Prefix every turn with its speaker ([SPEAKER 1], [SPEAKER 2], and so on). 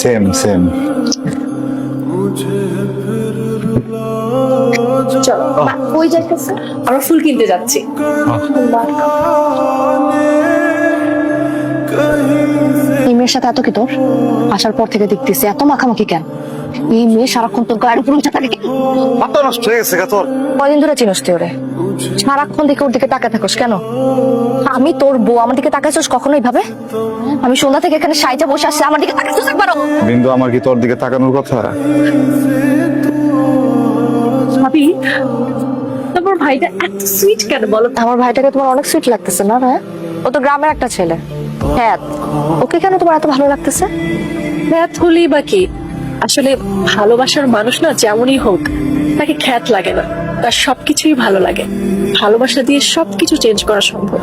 [SPEAKER 1] Same same.
[SPEAKER 2] চলো ওই যাইতেছে, আমরা ফুল কিনতে যাচ্ছি।
[SPEAKER 3] এই মেয়ের সাথে এত কি তোর? আসার পর থেকে দেখতেছি এত মাখামাখি কেন? এই মেয়ে সারাক্ষণ তোর গায়ের উপর উঠে থাকে কেন?
[SPEAKER 1] মাথা নষ্ট হয়ে গেছে তোর।
[SPEAKER 3] কয়দিন ধরে চিনস তুই ওরে? সারাক্ষণ দিকে ওর দিকে তাকায় থাকস কেন? আমি তোর বউ, আমার দিকে তাকাইছিস কখনোই ভাবে? আমি সন্ধ্যা থেকে এখানে সাইজা বসে আসছি, আমার দিকে তাকাইছিস একবারও?
[SPEAKER 1] বিন্দু, আমার কি তোর দিকে তাকানোর কথা?
[SPEAKER 2] ভাবি, তারপর ভাইটা এত সুইট কেন বলো?
[SPEAKER 3] আমার ভাইটাকে তোমার অনেক সুইট লাগতেছে না? হ্যাঁ, ও তো গ্রামের একটা ছেলে। হ্যাঁ, ওকে কেন তোমার এত ভালো লাগতেছে?
[SPEAKER 2] খ্যাত হলেই বা কি? আসলে ভালোবাসার মানুষ না যেমনই হোক, তাকে খ্যাত লাগে না, তার সবকিছুই ভালো লাগে। ভালোবাসা দিয়ে সবকিছু চেঞ্জ করা সম্ভব।